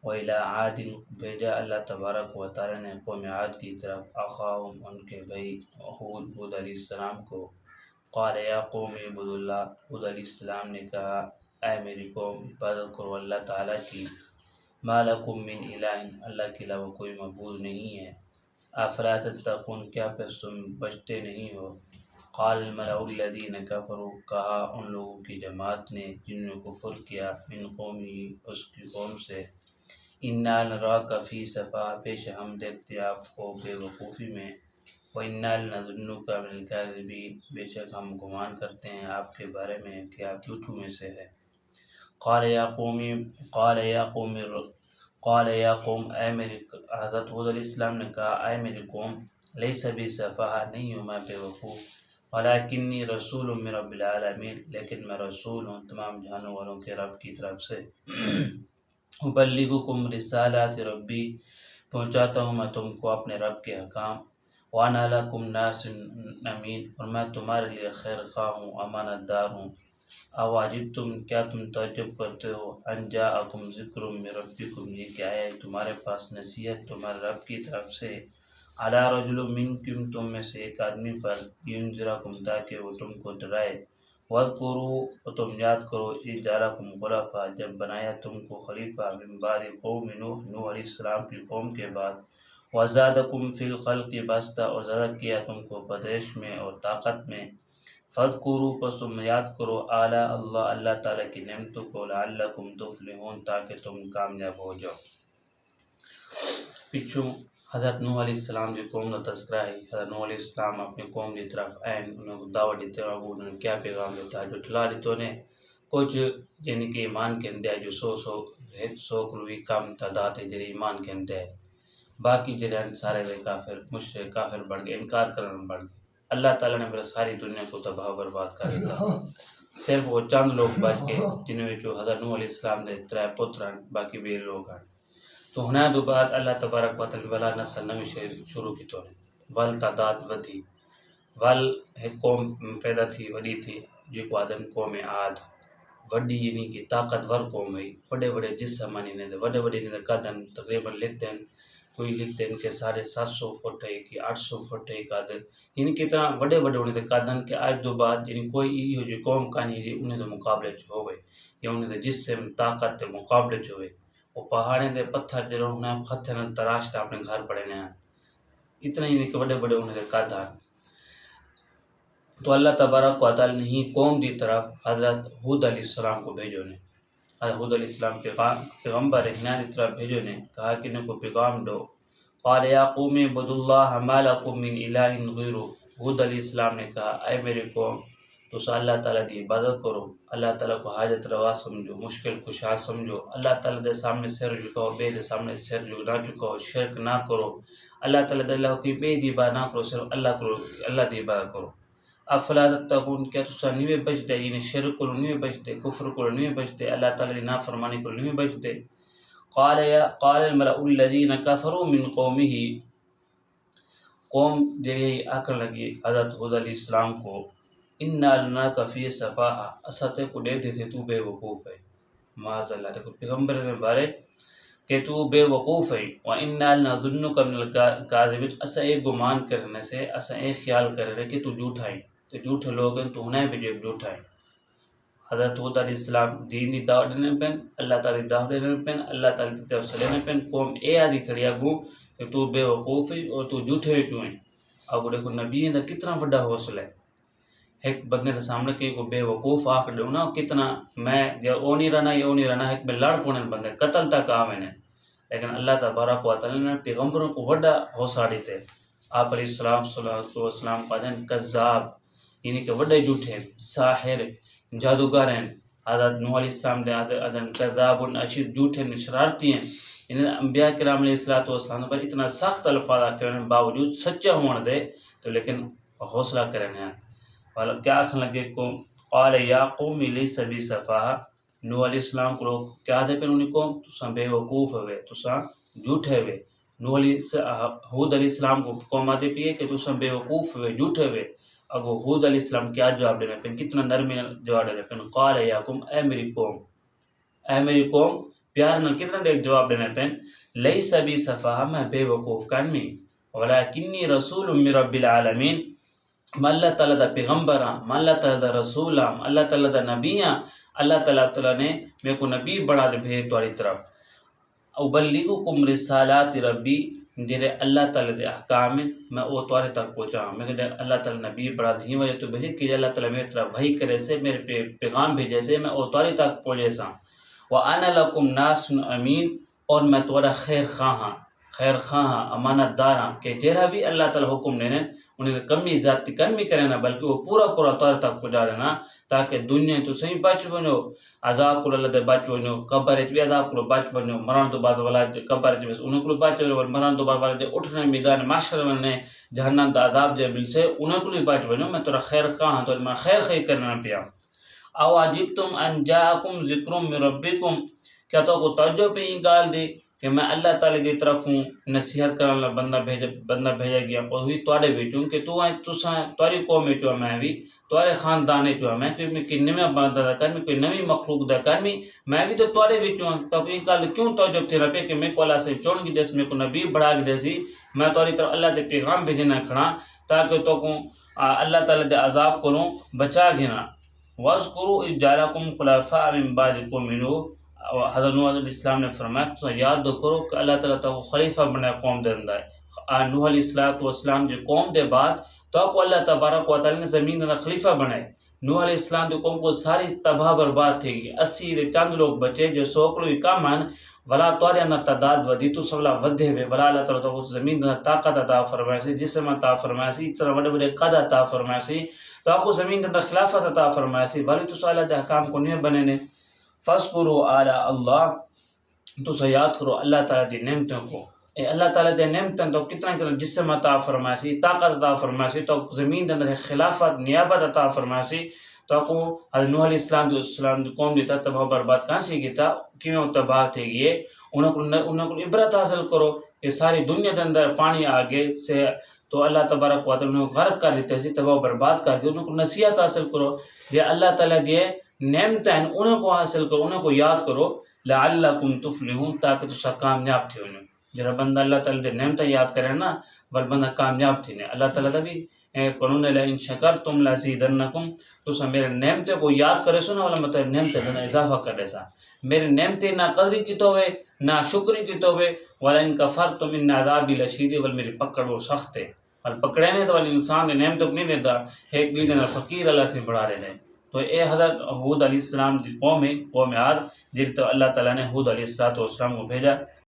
وَإِلَىٰ عَادٍ بھیجا اللہ تبارک و تعالیٰ نے قوم عاد کی طرف اخاہم ان کے بھائی ہود علیہ السلام کو. قال یا قوم اعبدوا اللہ، ہود علیہ السلام نے کہا اے میری قوم عبادت کرو اللہ تعالیٰ کی. ما لکم من الہ، اللہ کے علاوہ کوئی معبود نہیں ہے. افلا تتقون، کیا پھر تم بچتے نہیں ہو. قال الملأ الذین کفروا، کہا ان لوگوں کی جماعت نے جن نے کفر کیا، من قومی، اس کی قوم سے، انا نراک فی سفاہ، بے شک ہم دیکھتے آپ کو بے وقوفی میں، وَإِنَّا لَنَظُنُّكَ مِنَ الْكَاذِبِينَ، بے شک ہم گمان کرتے ہیں آپ کے بارے میں کہ آپ جھوٹوں میں سے ہے. قال یا قوم اے میری، حضرت ہود علیہ السلام نے کہا اے میری قوم، لیس بی سفاہ، نہیں ہوں میں بے وقوف، ولکنی رسول من رب العالمین، لیکن میں رسول ہوں تمام جہانوں والوں کے رب کی طرف سے. ابلغکم رسالات ربی، پہنچاتا ہوں میں تم کو اپنے رب کے احکام. وانا لکم ناصح امین، اور میں تمہارے لیے خیر خواہ ہوں، امانت دار ہوں. اواجبتم، کیا تم تعجب کرتے ہو، ان جاءکم ذکر من ربکم، یہ کہ آیا ہے تمہارے پاس نصیحت تمہارے رب کی طرف سے، علی رجل منکم، تم میں سے ایک آدمی پر، ینذرکم، تاکہ وہ تم کو ڈرائے. واذکروا، اور تم یاد کرو، اذ جعلکم خلفاء، جب بنایا تم کو خلیفہ، من بعد قوم نوح علیہ السلام کی قوم کے بعد. وزادکم فی الخلق بسطہ، اور زیادہ کیا تم کو پیدائش میں اور طاقت میں. فاذکروا، پس تم یاد کرو، آلاء اللہ، اللہ تعالیٰ کی نعمتوں کو، لعلکم تفلحون، تاکہ تم کامیاب ہو جاؤ. پچھوں حضرت نوح علیہ السلام کی قوم کا تذکرہ ہے. حضرت نوح علیہ السلام اپنی قوم کی طرف آئے، انہوں کو دعوت دیتے ہیں، انہوں نے کیا پیغام دیتا ہے. جو ٹھلا دیتوں نے کچھ یعنی کہ ایمان کے اندر جو سو کلوی کم تعداد ہے جنہیں ایمان کے اندر ہے، باقی جنہیں سارے کافر مشرک کافر بڑھ گئے، انکار کرنے بڑھ گئے. اللہ تعالیٰ نے میرے ساری دنیا کو تباہ و برباد کر دیا. صرف وہ چند لوگ بچ گئے جن میں جو حضرت نوح علیہ السلام نے 3 پتر ہیں، باقی بھی لوگ ہیں. تو ہنا دو بعد اللہ تبارک و تعالی والا نسل نوی شروع کی تو نے ول تعداد ودی ول ایک قوم پیدا تھی وڈی تھی جو کو آدم قوم عاد وڈی یعنی کہ طاقتور قوم ہے. بڑے بڑے جسم نے بڑے بڑے نے قدم تقریباً لکھتے ہیں، کوئی لکھتے ہیں کہ 750 فٹ ہے کہ 800 فٹ ہے قدر، یعنی کہ اتنا بڑے بڑے انہیں قدم کہ آج دو بعد یعنی کوئی یہ جو قوم کا نہیں انہیں تو مقابلے ہو گئے یا انہیں تو جسم طاقت کے مقابلے ہوئے. وہ پہاڑیں دے پتھر جو انہیں پتھر تراش کے اپنے گھر پڑے ہیں، اتنا ہی کہ بڑے بڑے انہیں قدر. تو اللہ تبارک و تعالی نے ہی قوم دی طرف حضرت ہود علیہ السلام کو بھیجو نے. حضرت ہود علیہ السلام پیغمبر ہنانی طرف بھیجو نے، کہا کہ ان کو پیغام دو. قال یا قوم اعبدوا اللہ ما لکم من الہ غیرہ، ہود علیہ السلام نے کہا اے میری قوم تو اللہ تعالیٰ کی عبادت کرو، اللہ تعالیٰ کو حاجت روا سمجھو، مشکل کشا سمجھو، اللہ تعالیٰ دے سامنے سر جھکاؤ، بے دے سامنے سر نہ جھکاؤ، شرک نہ کرو، اللہ تعالیٰ دے اللہ کی بے دی عبادت نہ کرو، صرف اللہ کرو، اللہ دی عبادت کرو. افلا تتقون، کیا تسا نہیں بچتے، یعنی شرک کو نہیں بچتے، کفر کو نہیں بچتے، اللہ تعالیٰ کی نافرمانی کو نہیں بچتے. قال الملأ الذین کفروا من قومه، قوم جڑی آکر لگی حضرت ہود علیہ السلام کو، انا لناک فی سفاہ، اساتے کو دیکھتے تھے تو بے وقوف ہے. معاذ اللہ، دیکھو پیغمبر کے بارے کہ تو بے وقوف ہے. وَإِنَّا لَنَظُنُّكَ مِنَ الْكَاذِبِينَ، اسا ایک گمان کرنے سے، اسا ایک خیال کرنے کہ تو جھوٹا ہے، تو جھوٹے لوگ ہیں تو انہیں بھی جو جھوٹا ہے. حضرت ہود علیہ السلام دینی دعوت دینے پن، اللہ تعالی دعوت دینے پن، اللہ تعالی کی طرف سے لینے پن. قوم اے آدھی کھڑیا گو کہ تو بے وقوف ہے اور تو جھوٹے کیوں ہیں. اب دیکھو نبی دا کتنا بڑا حوصلہ ہے. ایک بندے کے سامنے کہ کو بے وقوف آکھ دو نا، کتنا میں یا او نہیں رہنا یا او نہیں رہنا، ایک میں لڑ پونے بندے قتل تک آوے نے. لیکن اللہ تبارک و تعالی نے پیغمبروں کو بڑا حوصلہ دیتے. آپ علیہ السلام صلی اللہ علیہ وسلم کا دن کذاب یعنی کہ بڑے جھوٹے ہیں، ساحر جادوگر ہیں. حضرت نوح علیہ السلام دے ادن کذاب اشر جھوٹے ہیں، شرارتی ہیں. انہیں انبیاء کرام علیہ السلام پر اتنا سخت الفاظ کرنے باوجود سچا ہونے دے تو لیکن حوصلہ کرنے ہیں. اور کیا آکھن لگے کو قال یا قوم لیس بی سفاہ، نوح علیہ السلام کو لوگ کیا دے پہ انہیں قوم تساں بے وقوف ہوئے، تساں جھوٹے ہوئے. ہود علیہ السلام کو قوم آتے پیے کہ تساں بے وقوف ہوئے، جھوٹے ہوئے. اگو ہود علیہ السلام کیا جواب دینے پہ، کتنا نرمی جواب دینے پہ. قال یا قوم، اے میری قوم پیار نہ کتنا دیکھ جواب دینا پین لیس بی صفحہ میں بے وقوف کانمی ولیکنی رسول من رب العالمین میں اللہ تعالیٰ دا پیغمبر ہاں، میں اللہ تعالیٰ دا رسول ہاں، اللہ تعالیٰ دا نبی ہاں، اللہ تعالیٰ نے میرے کو نبی بڑھا دے بھیج تمہاری طرف ابلغکم رسالات ربی جنہیں اللہ تعالیٰ دے احکام میں وہ تمہارے تک پہنچا ہوں، میں کہ اللہ تعالیٰ نبی بڑھا دے ہی وجہ تو بھیجے کہ اللہ تعالیٰ میرے طرف وحی کرے سے میرے پیغام بھیجے سے میں وہ تمہاری تک پہنچے سا وَأَنَا لَكُمْ نَاصِحٌ امین اور میں تمہارا خیر خواہ ہاں امانت دار ہاں کہ جہاں بھی اللہ تعالیٰ حکم دینے انہیں کمی ذاتی کمی کرے نا بلکہ وہ پورا تمہارے تک پہنچا دینا تاکہ دنیا تو صحیح بچ بنو عذاب کو اللہ دے بچ بنو قبر بھی عذاب کو بچ بنو مران تو بعد والا قبر بس انہیں کو بچ بنو مران تو بعد والا دے اٹھنے میدان معاشر میں جہنم دا عذاب دے مل سے انہیں کو بچ بنو میں تمہارا خیر خواہ ہاں تو میں خیر کرنا پیا او عجبتم ان جاءکم ذکر من ربکم کیا تو کو توجہ پہ ہی گال دی کہ میں اللہ تعالیٰ کی طرف ہوں نصیحت کرنے والا بندہ بھیجا گیا اور ہوئی توڑے بیٹوں کہ تو تاری قوم چو میں بھی توارے خاندان چو میں کوئی نمی بندہ دا کرمی کوئی نمی مخلوق دا کرمی میں بھی تو توڑے بیٹوں تو کوئی کال کیوں توجہ تھی رپے کہ میں کو اللہ سے چون گی جیسے میں کو نبی بڑھا گی جیسی میں تواری طرف اللہ دے پیغام بھیجنا کھڑا تاکہ تو کو اللہ تعالیٰ دے عذاب کروں بچا گھنا وَاذْكُرُوا إِذْ جَعَلَكُمْ خُلَفَاءَ مِن بَعْدِ قَوْمِ نُوحٍ حضرت نوح علیہ السلام نے فرمایا تو یاد کرو کہ اللہ تعالیٰ تو خلیفہ بنایا قوم دے اندر نوح علیہ السلام جو قوم دے بعد تو کو اللہ تبارک و تعالیٰ نے زمین میں خلیفہ بنائے نوح علیہ السلام جو قوم کو ساری تباہ برباد تھی گئی 80 چند لوگ بچے جو سوکڑوں ہی کام آن بلا توارے اندر تعداد ودی تو سبلا ودھے ہوئے بلا اللہ تعالیٰ تو زمین میں طاقت عطا فرمائے سی جسم عطا فرمائے سی اس طرح بڑے بڑے قد عطا فرمائے سی تو آپ کو زمین کے اندر خلافت عطا فرمائے سی بھلی تو اللہ دے حکام کو نہیں بنے نے فَاذْكُرُوا آلَاءَ اللہ تو سے یاد کرو اللہ تعالیٰ دی نعمتوں کو اللہ تعالیٰ دے نعمتوں تو کتنا جسم عطا فرمائے سی طاقت عطا فرمائے سی تو زمین کے اندر خلافت نیابت عطا فرمائے سی تو آپ کو حضرت نوح علیہ السلام دی قوم دیتا تباہ برباد کہاں سے گیتا کیوں تباہ تھے گئے انہوں کو عبرت حاصل کرو کہ ساری دنیا کے اندر پانی آگے سے تو اللہ تبارک و تعالیٰ انہوں کو غرق کر دیتے سی تباہ برباد کر کے انہوں کو نصیحت حاصل کرو یہ اللہ تعالیٰ دیے نعمتیں انہوں کو حاصل کرو انہوں کو یاد کرو لعلکم تفلحون تاکہ تو کامیاب تھی انہوں جرا بندہ اللہ تعالیٰ دے نعمتیں یاد کرے نا بل بندہ کامیاب تھی نے اللہ تعالیٰ بھی قانون لئن شکرتم لازیدنکم تو سا میرے نعمتیں کو یاد کرے سو نا والا مطلب نعمتیں دینا اضافہ کرے سا میرے نعمتیں نہ قدری کی تو ہوئے نہ شکری کی تو ہوئے وَلَئِن كَفَرْتُمْ إِنَّ عَذَابِي لَشَدِيدٌ بل میری پکڑ وہ سخت ہے بل پکڑے نہیں تو انسان نے نعمتوں کو نہیں دیتا ایک بھی دینا فقیر اللہ سے بڑھا رہے ہیں تو اے حضرت ہود علیہ السلام دی قوم ہے قوم عاد جن تو اللہ تعالیٰ نے ہود علیہ السلام کو بھیجا